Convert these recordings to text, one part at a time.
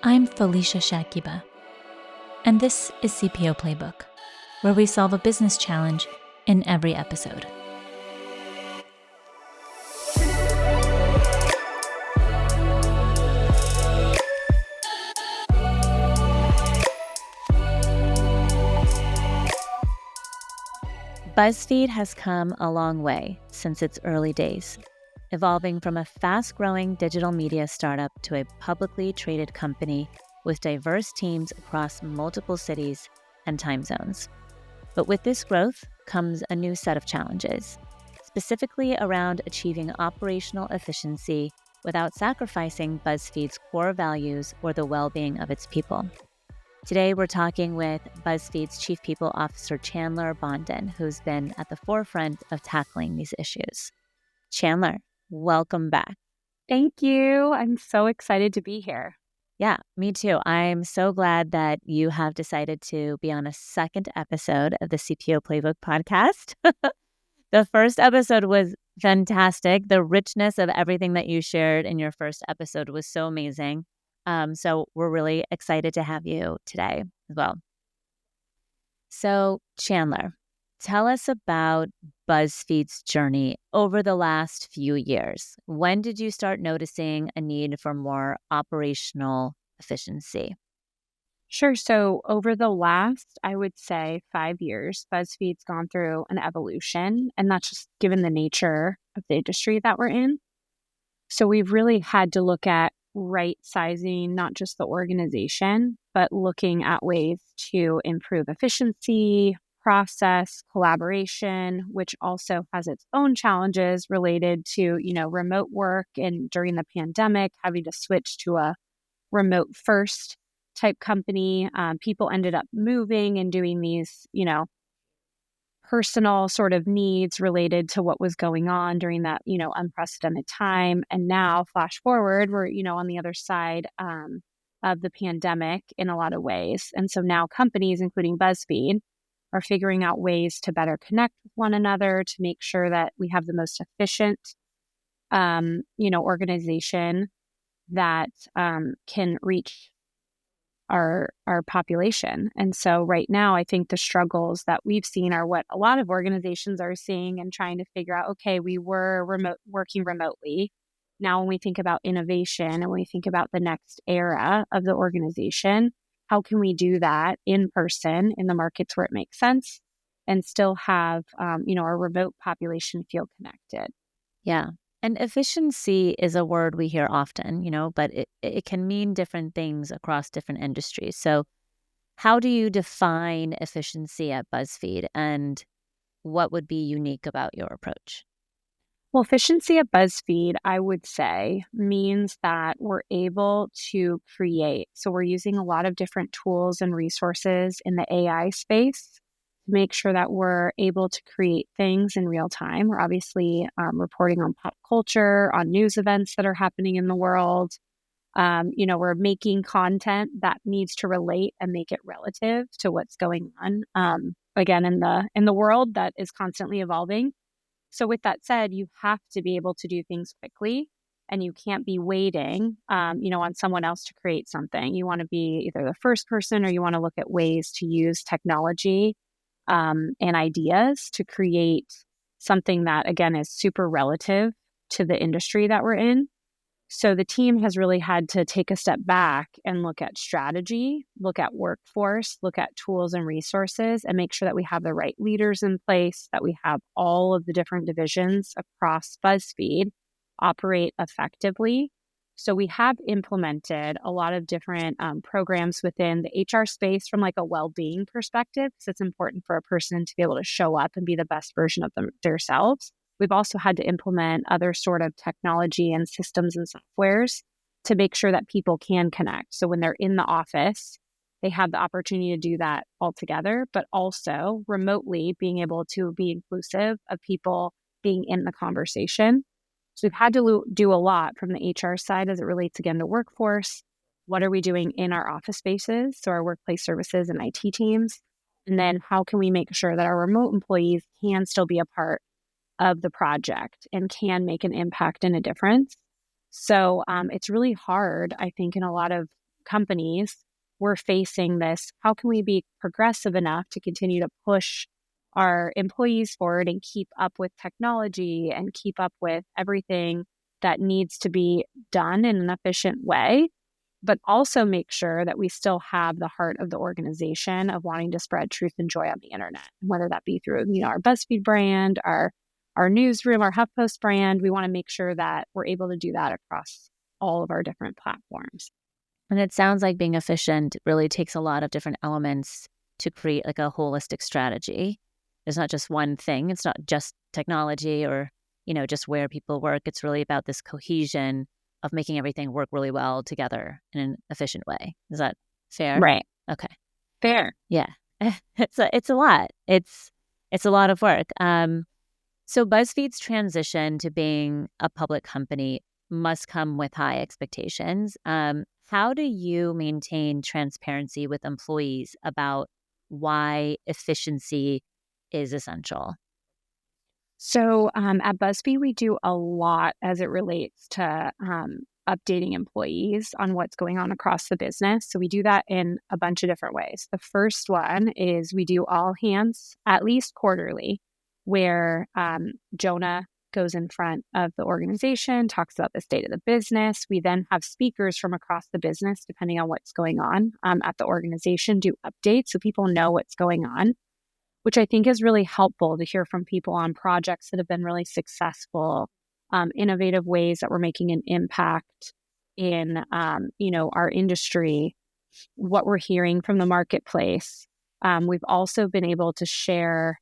I'm Felicia Shakiba, and this is CPO Playbook, where we solve a business challenge in every episode. BuzzFeed has come a long way since its early days, evolving from a fast-growing digital media startup to a publicly traded company with diverse teams across multiple cities and time zones. But with this growth comes a new set of challenges, specifically around achieving operational efficiency without sacrificing BuzzFeed's core values or the well-being of its people. Today, we're talking with BuzzFeed's Chief People Officer, Chandler Bondan, who's been at the forefront of tackling these issues. Chandler, welcome back. Thank you. I'm so excited to be here. Yeah, me too. I'm so glad that you have decided to be on a second episode of the CPO Playbook podcast. The first episode was fantastic. The richness of everything that you shared in your first episode was so amazing. So we're really excited to have you today as well. So Chandler, tell us about BuzzFeed's journey over the last few years. When did you start noticing a need for more operational efficiency? Sure. So over the last, I would say 5 years, BuzzFeed's gone through an evolution, and that's just given the nature of the industry that we're in. So we've really had to look at right sizing, not just the organization, but looking at ways to improve efficiency, process, collaboration, which also has its own challenges related to, remote work and during the pandemic, having to switch to a remote first type company. People ended up moving and doing these, personal sort of needs related to what was going on during that, unprecedented time. And now, flash forward, we're, on the other side of the pandemic in a lot of ways. And so now companies, including BuzzFeed, are figuring out ways to better connect with one another to make sure that we have the most efficient, organization that can reach our population. And so right now, I think the struggles that we've seen are what a lot of organizations are seeing and trying to figure out, okay, we were working remotely. Now, when we think about innovation and when we think about the next era of the organization, how can we do that in person in the markets where it makes sense and still have, our remote population feel connected? Yeah. And efficiency is a word we hear often, but it can mean different things across different industries. So how do you define efficiency at BuzzFeed, and what would be unique about your approach? Well, efficiency at BuzzFeed, I would say, means that we're able to create. So we're using a lot of different tools and resources in the AI space to make sure that we're able to create things in real time. We're obviously reporting on pop culture, on news events that are happening in the world. We're making content that needs to relate and make it relative to what's going on. Again, in the world that is constantly evolving. So with that said, you have to be able to do things quickly, and you can't be waiting, on someone else to create something. You want to be either the first person, or you want to look at ways to use technology and ideas to create something that, again, is super relative to the industry that we're in. So the team has really had to take a step back and look at strategy, look at workforce, look at tools and resources, and make sure that we have the right leaders in place, that we have all of the different divisions across BuzzFeed operate effectively. So we have implemented a lot of different programs within the HR space from like a well-being perspective, because it's important for a person to be able to show up and be the best version of themselves. We've also had to implement other sort of technology and systems and softwares to make sure that people can connect. So when they're in the office, they have the opportunity to do that all together, but also remotely being able to be inclusive of people being in the conversation. So we've had to do a lot from the HR side as it relates, again, to workforce. What are we doing in our office spaces? So our workplace services and IT teams. And then how can we make sure that our remote employees can still be a part of the project and can make an impact and a difference? So it's really hard, I think, in a lot of companies, we're facing this, how can we be progressive enough to continue to push our employees forward and keep up with technology and keep up with everything that needs to be done in an efficient way, but also make sure that we still have the heart of the organization of wanting to spread truth and joy on the internet, whether that be through, our BuzzFeed brand, our newsroom, our HuffPost brand. We want to make sure that we're able to do that across all of our different platforms. And it sounds like being efficient really takes a lot of different elements to create like a holistic strategy. There's not just one thing. It's not just technology or, just where people work. It's really about this cohesion of making everything work really well together in an efficient way. Is that fair? Right. Okay. Fair. Yeah. It's a lot. It's a lot of work. So BuzzFeed's transition to being a public company must come with high expectations. How do you maintain transparency with employees about why efficiency is essential? So at BuzzFeed, we do a lot as it relates to updating employees on what's going on across the business. So we do that in a bunch of different ways. The first one is we do all hands at least quarterly, where Jonah goes in front of the organization, talks about the state of the business. We then have speakers from across the business, depending on what's going on at the organization, do updates so people know what's going on, which I think is really helpful to hear from people on projects that have been really successful, innovative ways that we're making an impact in, our industry, what we're hearing from the marketplace. We've also been able to share,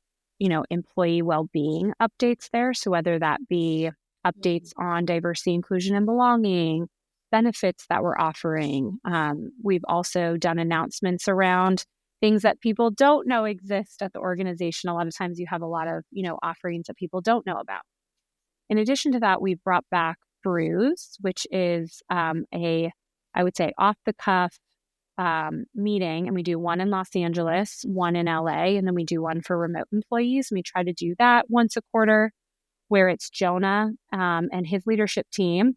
employee well-being updates there. So whether that be updates on diversity, inclusion, and belonging, benefits that we're offering. We've also done announcements around things that people don't know exist at the organization. A lot of times you have a lot of, offerings that people don't know about. In addition to that, we've brought back Brews, which is I would say, off the cuff meeting. And we do one in Los Angeles, one in LA, and then we do one for remote employees. And we try to do that once a quarter, where it's Jonah and his leadership team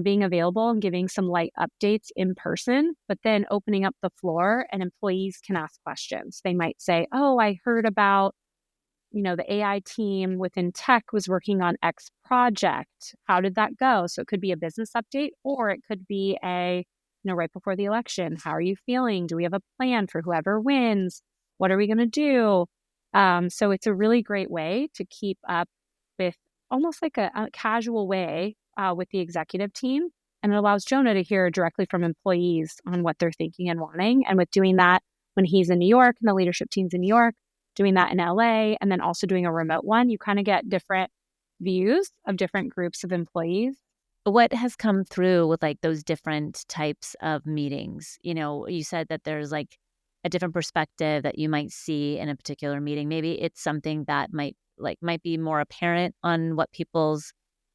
being available and giving some light updates in person, but then opening up the floor and employees can ask questions. They might say, oh, I heard about, the AI team within tech was working on X project. How did that go? So it could be a business update, or it could be right before the election. How are you feeling? Do we have a plan for whoever wins? What are we going to do? So it's a really great way to keep up with almost like a casual way with the executive team. And it allows Jonah to hear directly from employees on what they're thinking and wanting. And with doing that, when he's in New York and the leadership team's in New York, doing that in LA, and then also doing a remote one, you kind of get different views of different groups of employees. What has come through with like those different types of meetings? You said that there's like a different perspective that you might see in a particular meeting. Maybe it's something that might be more apparent on what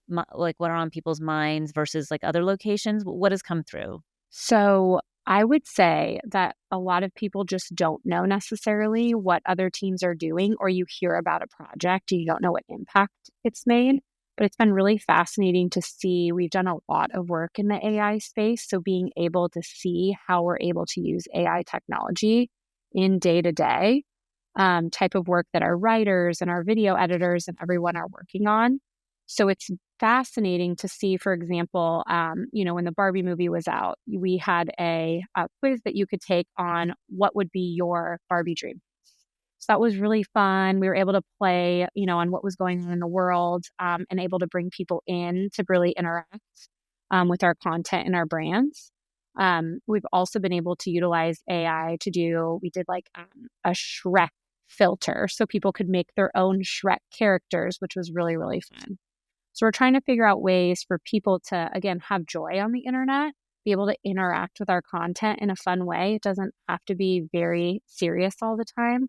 what are on people's minds versus like other locations. What has come through? So I would say that a lot of people just don't know necessarily what other teams are doing, or you hear about a project and you don't know what impact it's made. But it's been really fascinating to see. We've done a lot of work in the AI space. So being able to see how we're able to use AI technology in day-to-day type of work that our writers and our video editors and everyone are working on. So it's fascinating to see, for example, when the Barbie movie was out, we had a quiz that you could take on what would be your Barbie dream. So that was really fun. We were able to play, on what was going on in the world and able to bring people in to really interact with our content and our brands. We've also been able to utilize AI we did like a Shrek filter so people could make their own Shrek characters, which was really, really fun. So we're trying to figure out ways for people to, again, have joy on the internet, be able to interact with our content in a fun way. It doesn't have to be very serious all the time.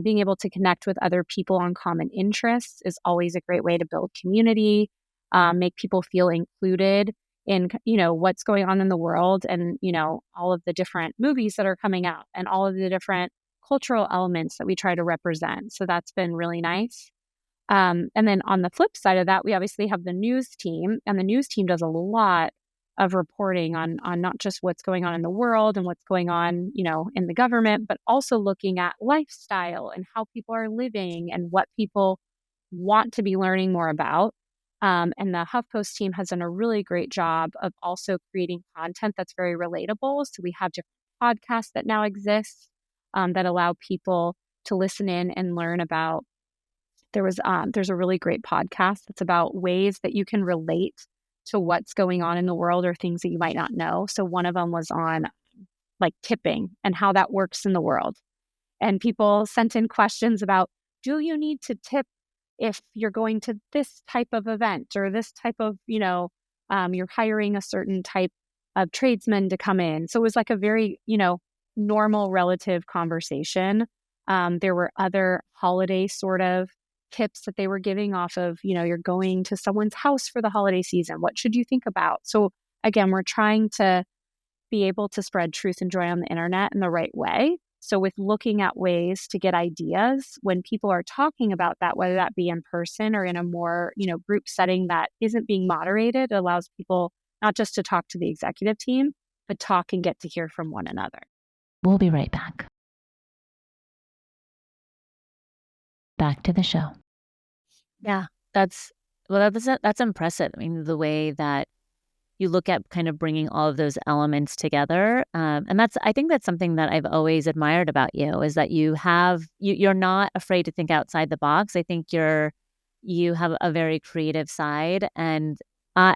Being able to connect with other people on common interests is always a great way to build community, make people feel included in, what's going on in the world and, all of the different movies that are coming out and all of the different cultural elements that we try to represent. So that's been really nice. And then on the flip side of that, we obviously have the news team, and the news team does a lot of reporting on not just what's going on in the world and what's going on, in the government, but also looking at lifestyle and how people are living and what people want to be learning more about. And the HuffPost team has done a really great job of also creating content that's very relatable. So we have different podcasts that now exist that allow people to listen in and learn about. There's a really great podcast that's about ways that you can relate to what's going on in the world or things that you might not know. So one of them was on like tipping and how that works in the world. And people sent in questions about, do you need to tip if you're going to this type of event or this type of, you're hiring a certain type of tradesman to come in. So it was like a very, normal relative conversation. There were other holiday sort of tips that they were giving off of, you're going to someone's house for the holiday season. What should you think about? So again, we're trying to be able to spread truth and joy on the internet in the right way. So with looking at ways to get ideas when people are talking about that, whether that be in person or in a more, group setting that isn't being moderated, it allows people not just to talk to the executive team, but talk and get to hear from one another. We'll be right back. Back to the show. Yeah, that's impressive. I mean, the way that you look at kind of bringing all of those elements together, and I think that's something that I've always admired about you is that you're not afraid to think outside the box. I think you have a very creative side, and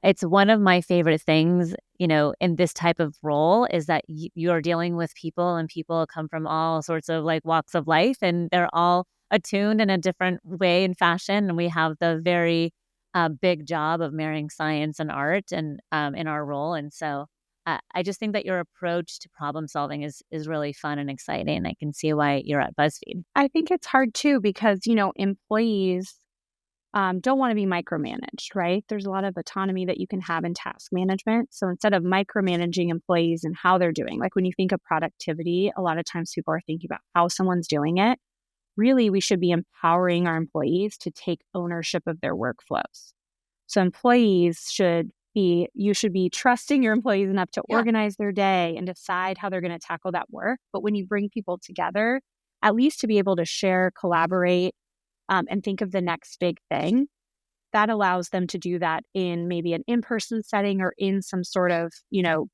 it's one of my favorite things, in this type of role is that you're dealing with people, and people come from all sorts of like walks of life, and they're all attuned in a different way and fashion. And we have the very big job of marrying science and art and in our role. And so I just think that your approach to problem solving is really fun and exciting. I can see why you're at BuzzFeed. I think it's hard too because, employees don't want to be micromanaged, right? There's a lot of autonomy that you can have in task management. So instead of micromanaging employees and how they're doing, like when you think of productivity, a lot of times people are thinking about how someone's doing it. Really, we should be empowering our employees to take ownership of their workflows. So you should be trusting your employees enough to organize their day and decide how they're going to tackle that work. But when you bring people together, at least to be able to share, collaborate, and think of the next big thing, that allows them to do that in maybe an in-person setting or in some sort of,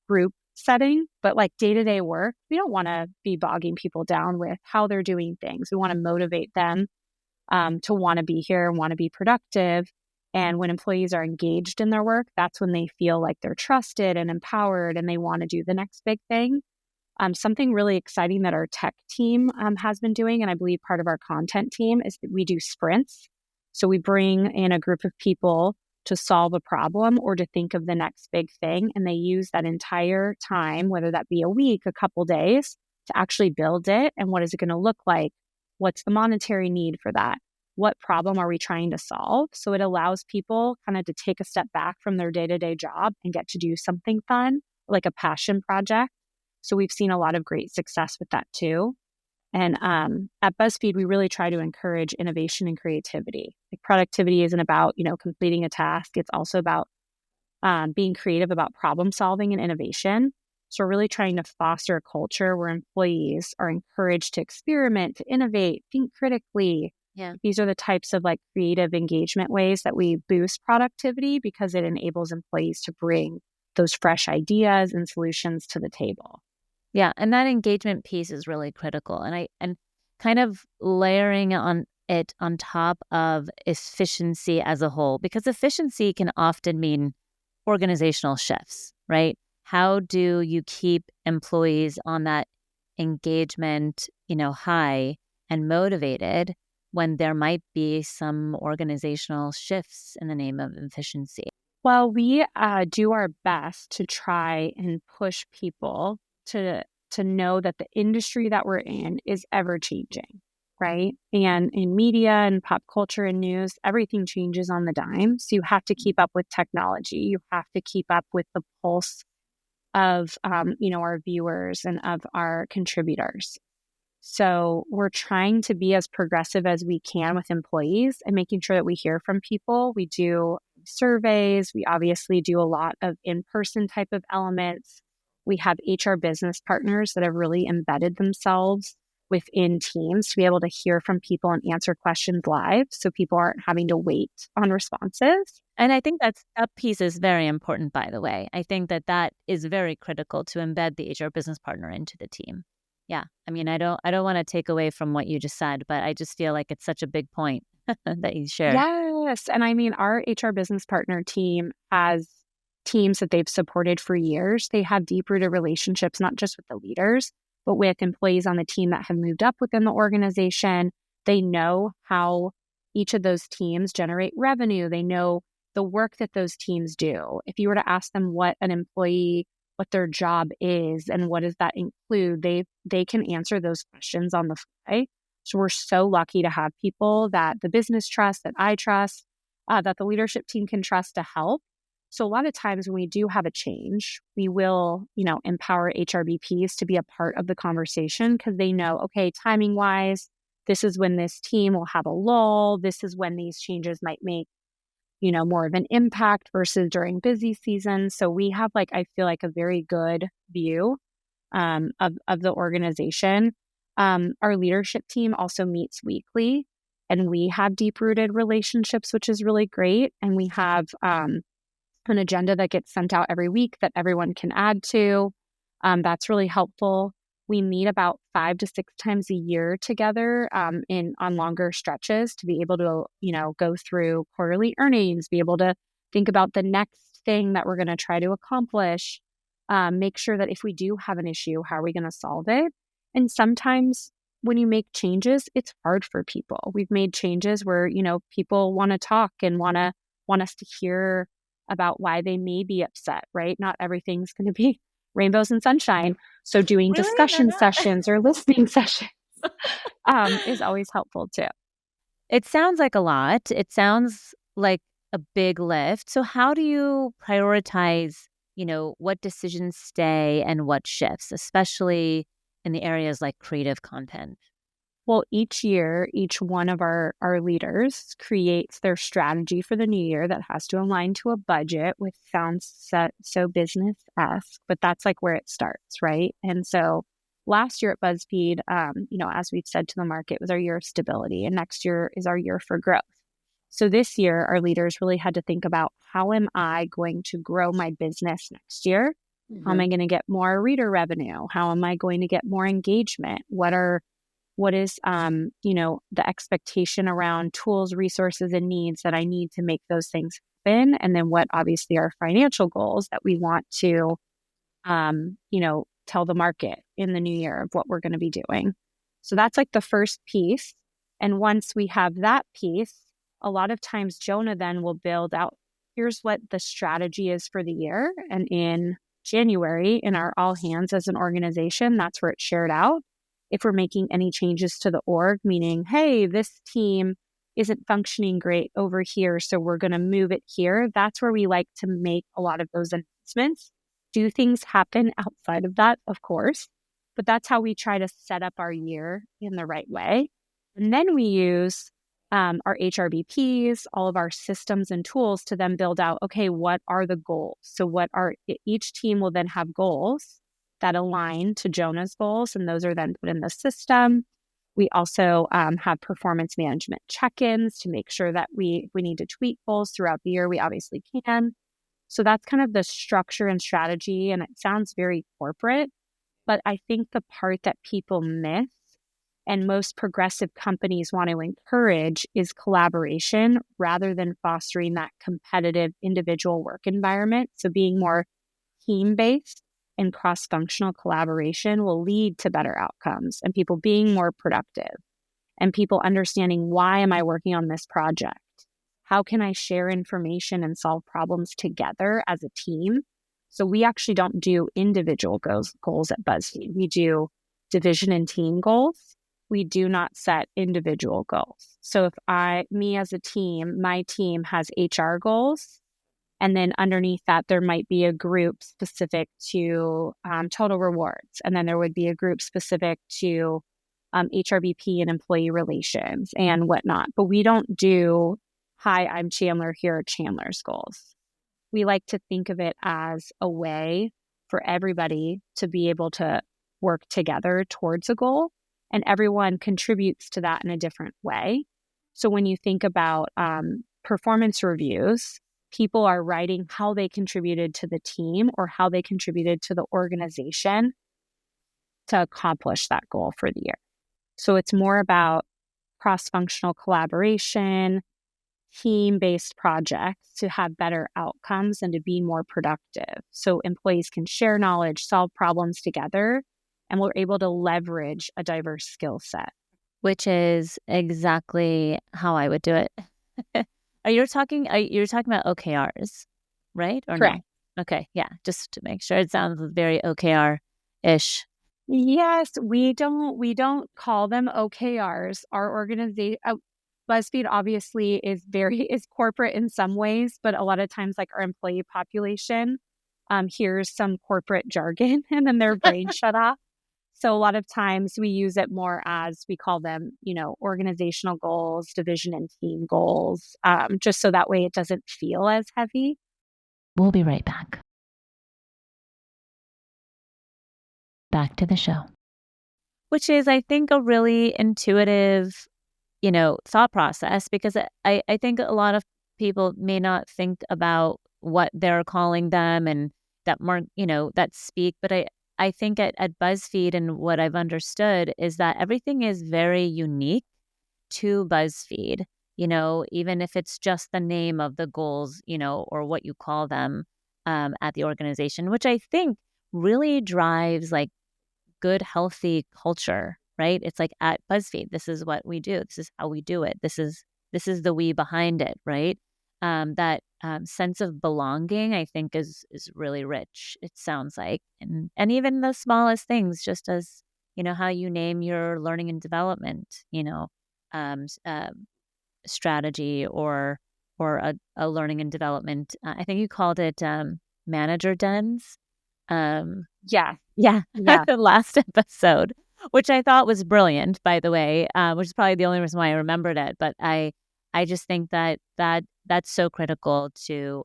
group setting. But like day-to-day work, we don't want to be bogging people down with how they're doing things. We want to motivate them to want to be here and want to be productive. And when employees are engaged in their work, that's when they feel like they're trusted and empowered and they want to do the next big thing. Something really exciting that our tech team has been doing, and I believe part of our content team, is that we do sprints. So we bring in a group of people to solve a problem or to think of the next big thing. And they use that entire time, whether that be a week, a couple days, to actually build it. And what is it going to look like? What's the monetary need for that? What problem are we trying to solve? So it allows people kind of to take a step back from their day-to-day job and get to do something fun, like a passion project. So we've seen a lot of great success with that too. And at BuzzFeed, we really try to encourage innovation and creativity. Like productivity isn't about, completing a task. It's also about being creative about problem solving and innovation. So we're really trying to foster a culture where employees are encouraged to experiment, to innovate, think critically. Yeah. These are the types of like creative engagement ways that we boost productivity because it enables employees to bring those fresh ideas and solutions to the table. Yeah, and that engagement piece is really critical. And kind of layering on it on top of efficiency as a whole, because efficiency can often mean organizational shifts, right? How do you keep employees on that engagement, high and motivated when there might be some organizational shifts in the name of efficiency? Well, we do our best to try and push people to know that the industry that we're in is ever changing, right? And in media and pop culture and news, everything changes on the dime. So you have to keep up with technology. You have to keep up with the pulse of our viewers and of our contributors. So we're trying to be as progressive as we can with employees and making sure that we hear from people. We do surveys. We obviously do a lot of in-person type of elements. We have HR business partners that have really embedded themselves within teams to be able to hear from people and answer questions live, so people aren't having to wait on responses. And I think that piece is very important, by the way. I think that is very critical to embed the HR business partner into the team. Yeah. I mean, I don't want to take away from what you just said, but I just feel like it's such a big point that you shared. Yes. And I mean, our HR business partner team has teams that they've supported for years. They have deep rooted relationships, not just with the leaders, but with employees on the team that have moved up within the organization. They know how each of those teams generate revenue. They know the work that those teams do. If you were to ask them what an employee, what their job is and what does that include, they can answer those questions on the fly. So we're so lucky to have people that the business trust, that I trust, that the leadership team can trust to help. So a lot of times when we do have a change, we will, empower HRBPs to be a part of the conversation because they know, okay, timing wise, this is when this team will have a lull. This is when these changes might make, more of an impact versus during busy season. So we have I feel like a very good view of the organization. Our leadership team also meets weekly, and we have deep rooted relationships, which is really great. And we have an agenda that gets sent out every week that everyone can add to. That's really helpful. We meet about 5 to 6 times a year together on longer stretches to be able to, go through quarterly earnings, be able to think about the next thing that we're going to try to accomplish, make sure that if we do have an issue, how are we going to solve it? And sometimes when you make changes, it's hard for people. We've made changes where, people want to talk and want us to hear about why they may be upset, right? Not everything's going to be rainbows and sunshine. So doing Really? They're discussion not? sessions or listening sessions is always helpful too. It sounds like a lot. It sounds like a big lift. So how do you prioritize, what decisions stay and what shifts, especially in the areas like creative content? Well, each year, each one of our leaders creates their strategy for the new year that has to align to a budget, which sounds so business-esque, but that's where it starts, right? And so last year at BuzzFeed, as we've said to the market, was our year of stability, and next year is our year for growth. So this year, our leaders really had to think about, how am I going to grow my business next year? How am I going to get more reader revenue? How am I going to get more engagement? What is the expectation around tools, resources, and needs that I need to make those things happen? And then what obviously are financial goals that we want to tell the market in the new year of what we're going to be doing. So that's the first piece. And once we have that piece, a lot of times Jonah then will build out, here's what the strategy is for the year. And in January, in our all hands as an organization, that's where it's shared out. If we're making any changes to the org, meaning, hey, this team isn't functioning great over here, so we're going to move it here. That's where we like to make a lot of those announcements. Do things happen outside of that? Of course. But that's how we try to set up our year in the right way. And then we use our HRBPs, all of our systems and tools to then build out, okay, what are the goals? So each team will then have goals that align to Jonah's goals, and those are then put in the system. We also have performance management check-ins to make sure that we need to tweak goals throughout the year. We obviously can. So that's kind of the structure and strategy, and it sounds very corporate, but I think the part that people miss and most progressive companies want to encourage is collaboration rather than fostering that competitive individual work environment. So being more team-based and cross-functional collaboration will lead to better outcomes and people being more productive and people understanding, why am I working on this project? How can I share information and solve problems together as a team? So we actually don't do individual goals at BuzzFeed. We do division and team goals. We do not set individual goals. So if me as a team, my team has HR goals, and then underneath that, there might be a group specific to total rewards. And then there would be a group specific to HRBP and employee relations and whatnot. But we don't do hi, I'm Chandler, here are Chandler's goals. We like to think of it as a way for everybody to be able to work together towards a goal, and everyone contributes to that in a different way. So when you think about performance reviews, people are writing how they contributed to the team or how they contributed to the organization to accomplish that goal for the year. So it's more about cross-functional collaboration, team-based projects to have better outcomes and to be more productive. So employees can share knowledge, solve problems together, and we're able to leverage a diverse skill set. Which is exactly how I would do it. You're talking about OKRs, right? Or Correct. no? Okay, yeah, just to make sure. It sounds very OKR-ish. Yes, we don't call them OKRs. Our organization, BuzzFeed obviously is corporate in some ways, but a lot of times, like our employee population, hears some corporate jargon and then their brain shut off. So a lot of times we use it more as we call them, organizational goals, division and team goals, just so that way it doesn't feel as heavy. We'll be right back. Back to the show. Which is, I think, a really intuitive, thought process, because I think a lot of people may not think about what they're calling them and that more, that speak. But I think at BuzzFeed, and what I've understood is that everything is very unique to BuzzFeed, even if it's just the name of the goals, or what you call them at the organization, which I think really drives like good, healthy culture, right? It's like at BuzzFeed, this is what we do. This is how we do it. This is the we behind it, right? That sense of belonging, I think, is really rich. It sounds like, and even the smallest things, just as how you name your learning and development, um, uh, strategy, or a learning and development. I think you called it manager dens. Yeah. Yeah, Yeah. the last episode, which I thought was brilliant, by the way, which is probably the only reason why I remembered it. But I just think that's so critical to,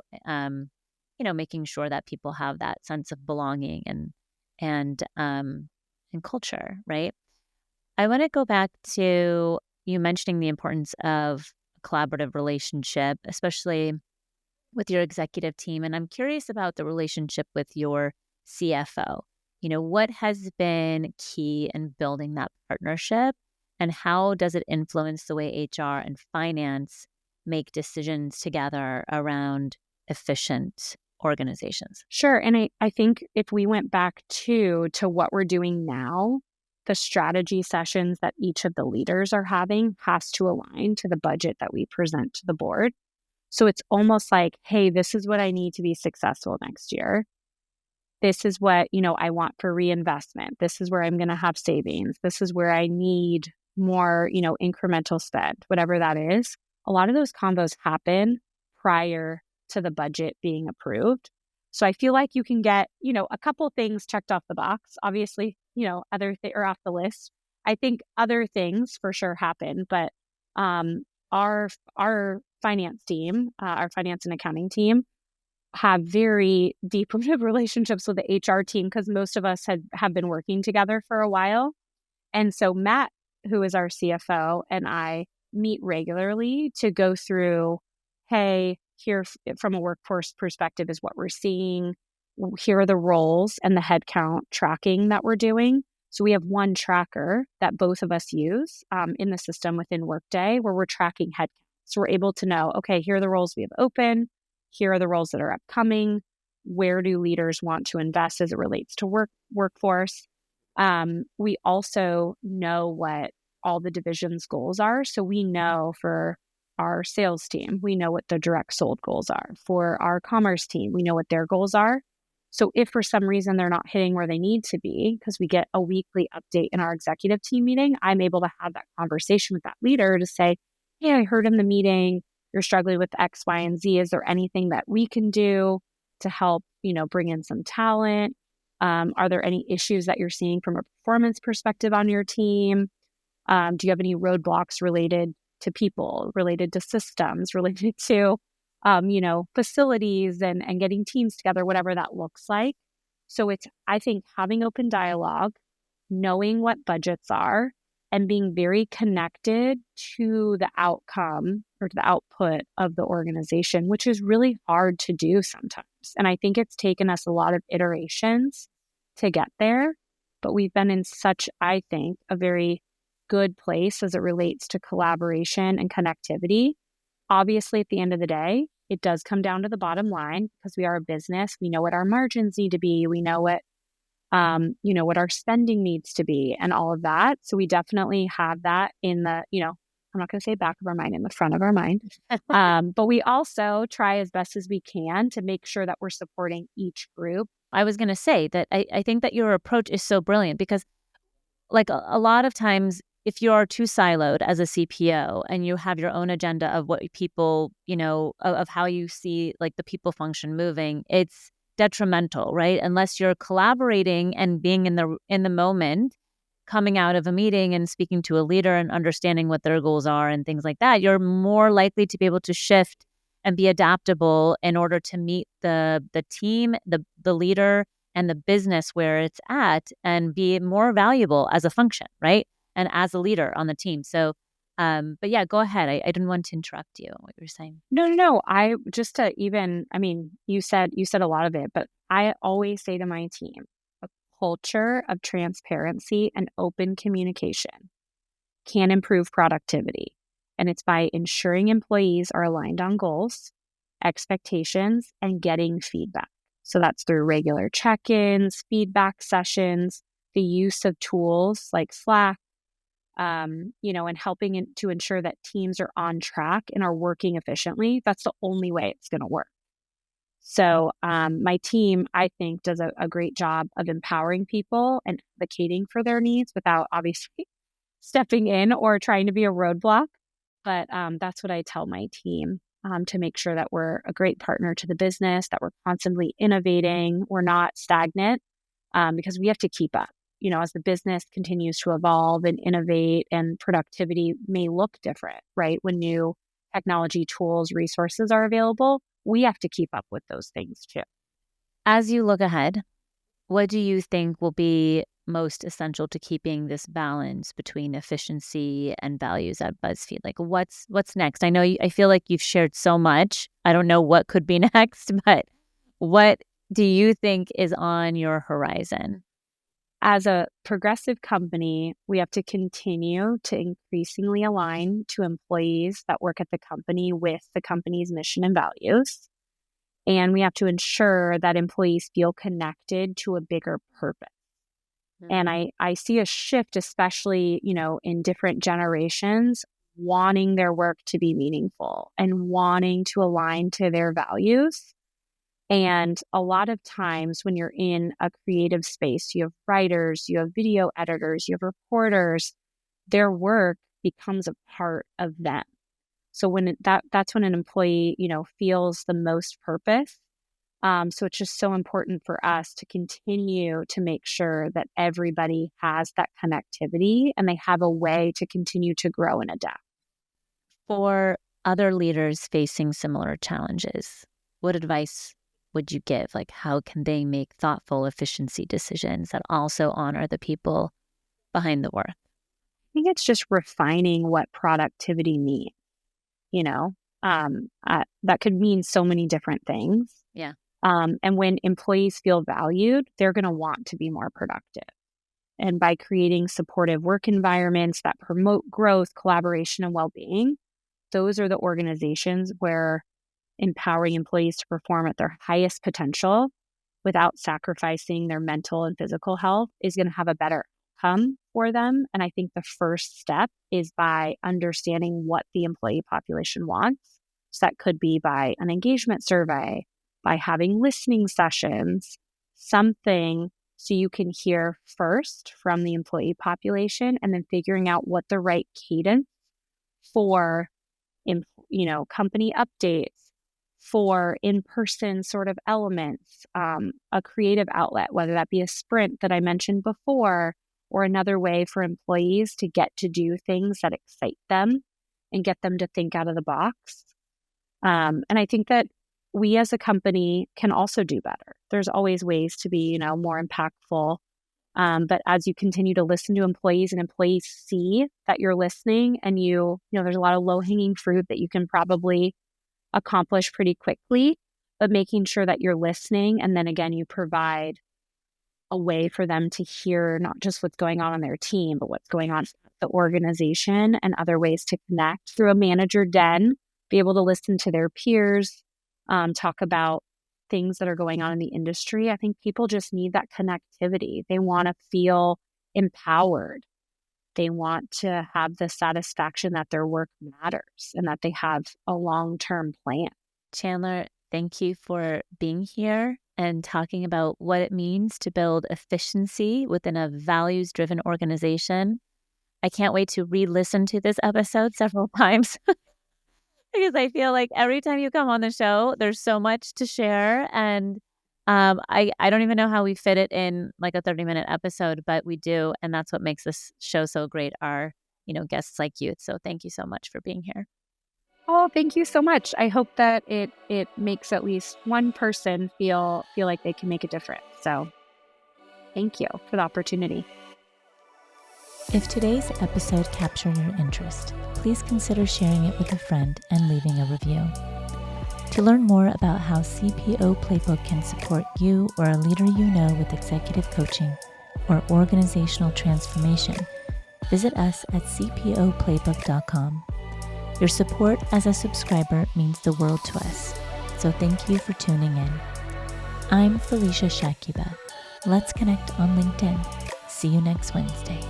making sure that people have that sense of belonging and and culture, right? I want to go back to you mentioning the importance of a collaborative relationship, especially with your executive team. And I'm curious about the relationship with your CFO. What has been key in building that partnership, and how does it influence the way HR and finance make decisions together around efficient organizations? Sure. And I think if we went back to what we're doing now, the strategy sessions that each of the leaders are having has to align to the budget that we present to the board. So it's almost like, hey, this is what I need to be successful next year. This is what, I want for reinvestment. This is where I'm going to have savings. This is where I need more, incremental spend, whatever that is. A lot of those combos happen prior to the budget being approved. So I feel like you can get, a couple things checked off the box. Obviously, or off the list. I think other things for sure happen, but our finance team, our finance and accounting team, have very deep relationships with the HR team because most of us have been working together for a while. And so Matt, who is our CFO, and I meet regularly to go through, hey, here from a workforce perspective is what we're seeing. Here are the roles and the headcount tracking that we're doing. So we have one tracker that both of us use in the system within Workday where we're tracking headcount. So we're able to know, okay, here are the roles we have open. Here are the roles that are upcoming. Where do leaders want to invest as it relates to workforce? We also know what all the division's goals are. So we know for our sales team, we know what the direct sold goals are. For our commerce team, we know what their goals are. So if for some reason they're not hitting where they need to be, because we get a weekly update in our executive team meeting, I'm able to have that conversation with that leader to say, hey, I heard in the meeting you're struggling with X, Y, and Z. Is there anything that we can do to help, bring in some talent? Are there any issues that you're seeing from a performance perspective on your team? Do you have any roadblocks related to people, related to systems, related to, facilities and getting teams together, whatever that looks like. So it's, I think, having open dialogue, knowing what budgets are, and being very connected to the outcome or to the output of the organization, which is really hard to do sometimes. And I think it's taken us a lot of iterations to get there, but we've been in such, I think, a very good place as it relates to collaboration and connectivity. Obviously, at the end of the day, it does come down to the bottom line because we are a business. We know what our margins need to be. We know what our spending needs to be and all of that. So we definitely have that in the, I'm not going to say back of our mind, in the front of our mind. But we also try as best as we can to make sure that we're supporting each group. I was going to say that I think that your approach is so brilliant because like a lot of times, if you are too siloed as a CPO and you have your own agenda of what people, of how you see like the people function moving, it's detrimental, right? Unless you're collaborating and being in the moment, coming out of a meeting and speaking to a leader and understanding what their goals are and things like that, you're more likely to be able to shift and be adaptable in order to meet the team, the leader, and the business where it's at, and be more valuable as a function, right? And as a leader on the team. So, but yeah, go ahead. I didn't want to interrupt you. What you were saying? No. I just to even, I mean, you said a lot of it, but I always say to my team, a culture of transparency and open communication can improve productivity. And it's by ensuring employees are aligned on goals, expectations, and getting feedback. So that's through regular check-ins, feedback sessions, the use of tools like Slack, and helping to ensure that teams are on track and are working efficiently. That's the only way it's going to work. So my team, I think, does a great job of empowering people and advocating for their needs without obviously stepping in or trying to be a roadblock. But that's what I tell my team, to make sure that we're a great partner to the business, that we're constantly innovating, we're not stagnant, because we have to keep up. As the business continues to evolve and innovate, and productivity may look different, right? When new technology tools, resources are available, we have to keep up with those things too. As you look ahead, what do you think will be most essential to keeping this balance between efficiency and values at BuzzFeed? Like what's next? I feel like you've shared so much. I don't know what could be next, but what do you think is on your horizon? As a progressive company, we have to continue to increasingly align to employees that work at the company with the company's mission and values. And we have to ensure that employees feel connected to a bigger purpose. Mm-hmm. And I see a shift, especially, in different generations, wanting their work to be meaningful and wanting to align to their values. And a lot of times when you're in a creative space, you have writers, you have video editors, you have reporters, their work becomes a part of them. So when that's when an employee, feels the most purpose. So it's just so important for us to continue to make sure that everybody has that connectivity and they have a way to continue to grow and adapt. For other leaders facing similar challenges, what advice would you give? Like, how can they make thoughtful efficiency decisions that also honor the people behind the work? I think it's just refining what productivity means. That could mean so many different things. Yeah. And when employees feel valued, they're going to want to be more productive. And by creating supportive work environments that promote growth, collaboration, and well-being, those are the organizations where empowering employees to perform at their highest potential without sacrificing their mental and physical health is going to have a better outcome for them. And I think the first step is by understanding what the employee population wants. So that could be by an engagement survey, by having listening sessions, something so you can hear first from the employee population and then figuring out what the right cadence for, company updates, for in-person sort of elements, a creative outlet, whether that be a sprint that I mentioned before, or another way for employees to get to do things that excite them and get them to think out of the box. And I think that we as a company can also do better. There's always ways to be, more impactful. But as you continue to listen to employees and employees see that you're listening and there's a lot of low-hanging fruit that you can probably accomplish pretty quickly, but making sure that you're listening. And then again, you provide a way for them to hear not just what's going on their team, but what's going on at the organization and other ways to connect through a manager den, be able to listen to their peers, talk about things that are going on in the industry. I think people just need that connectivity. They want to feel empowered. They want to have the satisfaction that their work matters and that they have a long-term plan. Chandler, thank you for being here and talking about what it means to build efficiency within a values-driven organization. I can't wait to re-listen to this episode several times because I feel like every time you come on the show, there's so much to share. And I don't even know how we fit it in like a 30-minute episode, but we do. And that's what makes this show so great, are, guests like you. So thank you so much for being here. Oh, thank you so much. I hope that it makes at least one person feel like they can make a difference. So thank you for the opportunity. If today's episode captured your interest, please consider sharing it with a friend and leaving a review. To learn more about how CPO Playbook can support you or a leader you know with executive coaching or organizational transformation, visit us at cpoplaybook.com. Your support as a subscriber means the world to us, so thank you for tuning in. I'm Felicia Shakiba. Let's connect on LinkedIn. See you next Wednesday.